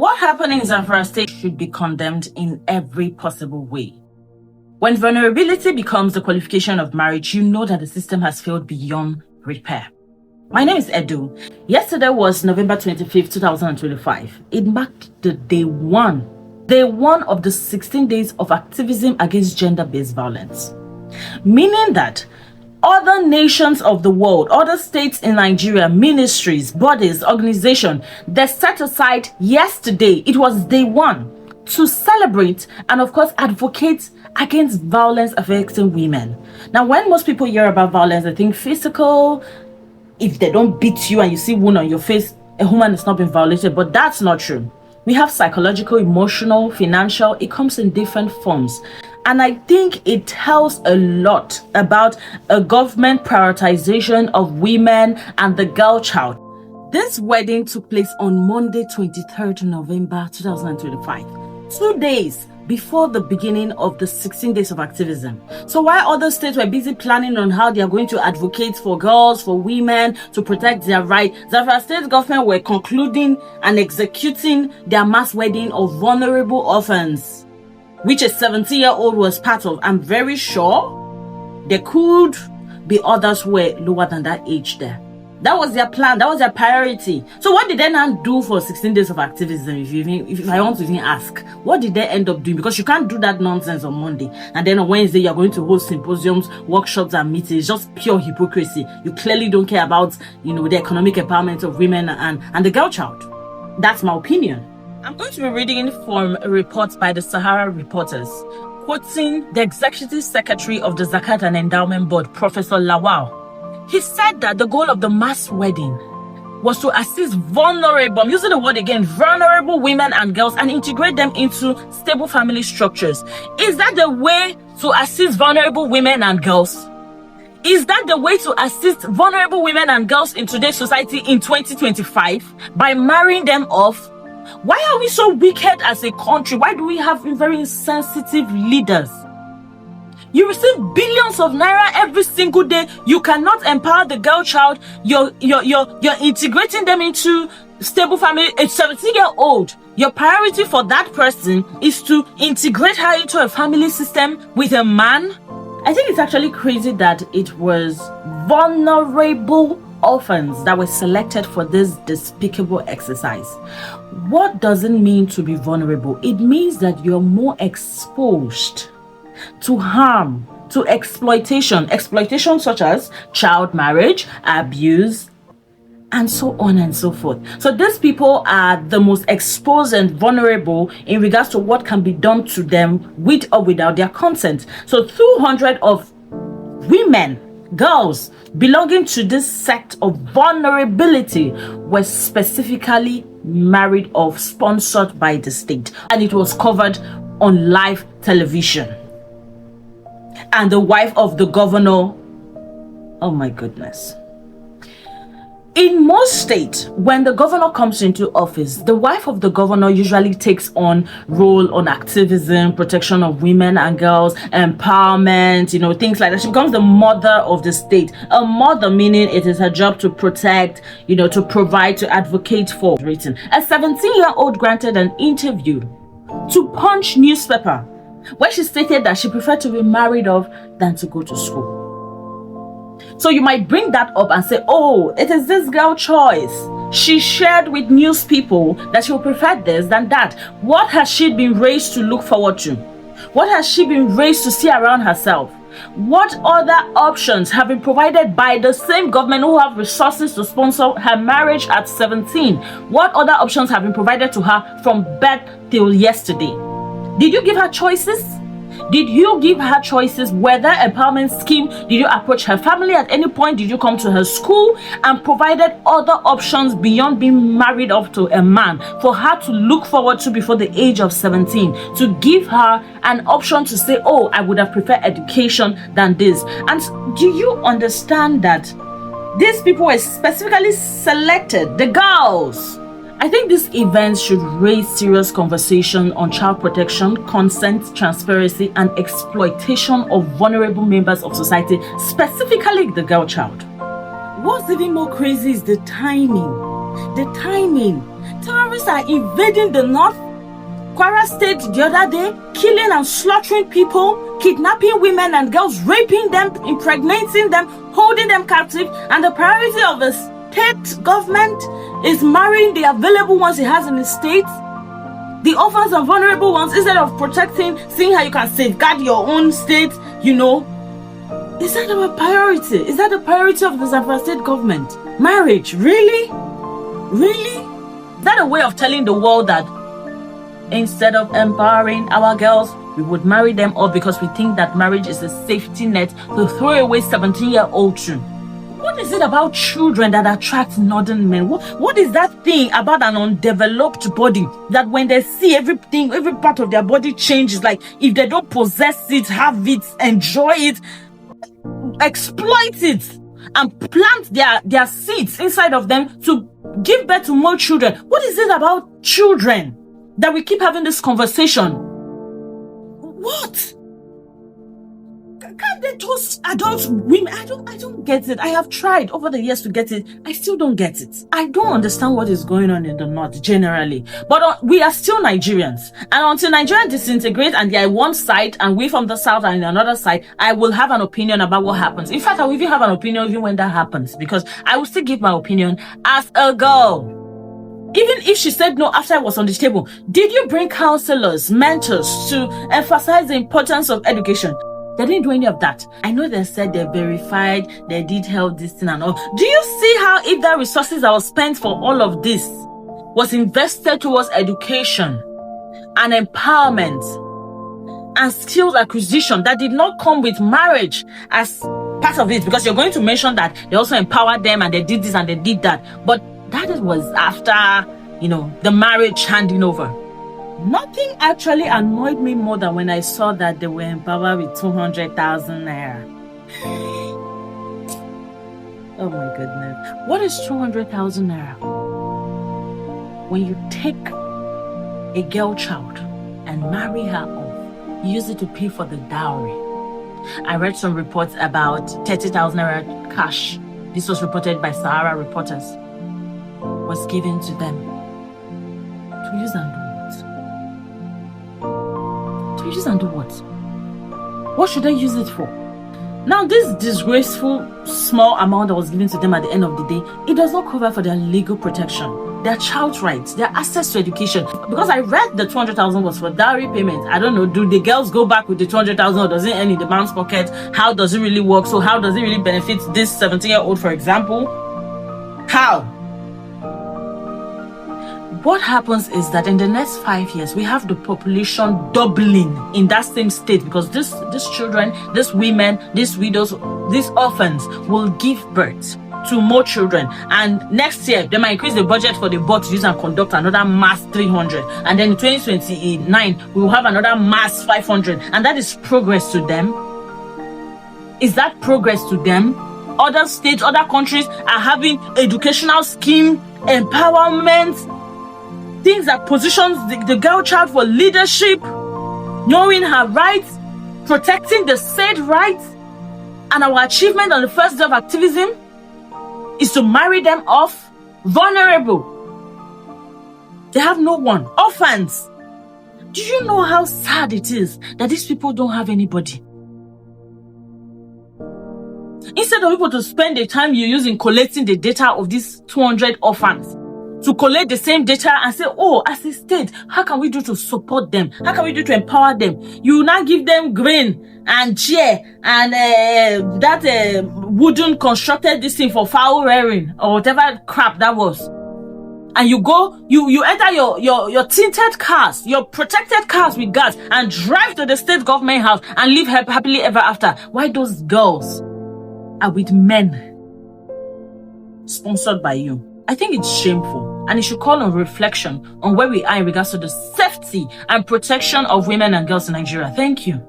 What happened in Zamfara State should be condemned in every possible way. When vulnerability becomes the qualification of marriage, you know that the system has failed beyond repair. My name is Edu. Yesterday was November 25th, 2025. It marked the day one of the 16 days of activism against gender-based violence. Meaning that other nations of the world, other states in Nigeria, ministries, bodies, organizations, they set aside yesterday, it was day one, to celebrate and of course advocate against violence affecting women. Now, when most people hear about violence, they think physical. If they don't beat you and you see wound on your face, a woman has not been violated, but that's not true. We have psychological, emotional, financial. It comes in different forms. And I think it tells a lot about a government prioritization of women and the girl child. This wedding took place on Monday, 23rd November 2025, 2 days before the beginning of the 16 days of activism. So while other states were busy planning on how they are going to advocate for girls, for women, to protect their rights, Zamfara State Government were concluding and executing their mass wedding of vulnerable orphans, which a 17-year-old was part of. I'm very sure there could be others who were lower than that age there. That was their plan. That was their priority. So what did they now do for 16 days of activism? If I want to even ask, what did they end up doing? Because you can't do that nonsense on Monday, and then on Wednesday you're going to host symposiums, workshops, and meetings. It's just pure hypocrisy. You clearly don't care about, the economic empowerment of women and the girl child. That's my opinion. I'm going to be reading from a report by the Sahara Reporters, quoting the Executive Secretary of the Zakkat and Endowment Board, Professor Lawal. He said that the goal of the mass wedding was to assist vulnerable, I'm using the word again, vulnerable women and girls, and integrate them into stable family structures. Is that the way to assist vulnerable women and girls? Is that the way to assist vulnerable women and girls in today's society in 2025? By marrying them off? Why are we so wicked as a country? Why do we have very insensitive leaders? You receive billions of naira every single day. You cannot empower the girl child. You're integrating them into stable family. A 17-year-old. Your priority for that person is to integrate her into a family system with a man. I think it's actually crazy that it was vulnerable orphans that were selected for this despicable exercise. What does it mean to be vulnerable? It means that you're more exposed to harm, to exploitation such as child marriage, abuse, and so on and so forth. So these people are the most exposed and vulnerable in regards to what can be done to them with or without their consent. So 200 of women, girls belonging to this sect of vulnerability were specifically married off, sponsored by the state, and it was covered on live television. And the wife of the governor, oh my goodness. In most states, when the governor comes into office, the wife of the governor usually takes on role on activism, protection of women and girls, empowerment, things like that. She becomes the mother of the state. A mother meaning it is her job to protect, to provide, to advocate for. A 17-year-old granted an interview to Punch newspaper where she stated that she preferred to be married off than to go to school. So you might bring that up and say, oh, it is this girl's choice. She shared with news people that she would prefer this than that. What has she been raised to look forward to? What has she been raised to see around herself? What other options have been provided by the same government who have resources to sponsor her marriage at 17? What other options have been provided to her from birth till yesterday? Did you give her choices? Did you give her choices? Whether empowerment scheme, did you approach her family at any point? Did you come to her school and provided other options beyond being married off to a man for her to look forward to before the age of 17? To give her an option to say, oh, I would have preferred education than this. And do you understand that these people were specifically selected, the girls? I think these events should raise serious conversation on child protection, consent, transparency, and exploitation of vulnerable members of society, specifically the girl child. What's even more crazy is the timing. Terrorists are invading the north. Kwara State the other day, killing and slaughtering people, kidnapping women and girls, raping them, impregnating them, holding them captive, and the priority of the state government is marrying the available ones it has in the state. The orphans and vulnerable ones, instead of protecting, seeing how you can safeguard your own state, Is that our priority? Is that the priority of the Zamfara State Government? Marriage? Really? Really? Is that a way of telling the world that instead of empowering our girls, we would marry them off because we think that marriage is a safety net to throw away 17-year-old children? What is it about children that attracts northern men? What is that thing about an undeveloped body that when they see everything, every part of their body changes? Like if they don't possess it, have it, enjoy it, exploit it, and plant their seeds inside of them to give birth to more children? What is it about children that we keep having this conversation? What? Can't they just adult women? I don't get it. I have tried over the years to get it. I still don't get it. I don't understand what is going on in the north generally. But we are still Nigerians. And until Nigerians disintegrate and they are one side and we from the south are in another side, I will have an opinion about what happens. In fact, I will even have an opinion even when that happens, because I will still give my opinion as a girl. Even if she said no after I was on the table, did you bring counselors, mentors to emphasize the importance of education? They didn't do any of that. I know they said they verified, they did help this thing and all. Do you see how if the resources that was spent for all of this was invested towards education and empowerment and skills acquisition that did not come with marriage as part of it? Because you're going to mention that they also empowered them and they did this and they did that. But that was after, the marriage handing over. Nothing actually annoyed me more than when I saw that they were empowered with 200,000 naira. Oh my goodness. What is 200,000 naira? When you take a girl child and marry her off, you use it to pay for the dowry. I read some reports about 30,000 naira cash. This was reported by Sahara reporters. Was given to them to use and do what? To use and do what? What should they use it for? Now, this disgraceful small amount that was given to them at the end of the day, it does not cover for their legal protection, their child's rights, their access to education. Because I read the 200,000 was for dowry payment. I don't know, do the girls go back with the 200,000 or does it end in the man's pocket? How does it really work? So how does it really benefit this 17-year-old, for example? How? What happens is that in the next 5 years, we have the population doubling in that same state, because these children, these women, these widows, these orphans will give birth to more children. And next year, they might increase the budget for the board to use and conduct another mass 300. And then in 2029, we will have another mass 500. And that is progress to them. Is that progress to them? Other states, other countries are having educational scheme, empowerment, things that positions the girl child for leadership, knowing her rights, protecting the said rights. And our achievement on the first day of activism is to marry them off. Vulnerable. They have no one. Orphans. Do you know how sad it is that these people don't have anybody? Instead of people to spend the time you use in collecting the data of these 200 orphans, to collect the same data and say, oh, as a state, how can we do to support them? How can we do to empower them? You now give them grain and chair and that wooden constructed this thing for fowl rearing or whatever crap that was. And you go, you enter your tinted cars, your protected cars with gas and drive to the state government house and live happily ever after. Why those girls are with men sponsored by you? I think it's shameful, and it should call on reflection on where we are in regards to the safety and protection of women and girls in Nigeria. Thank you.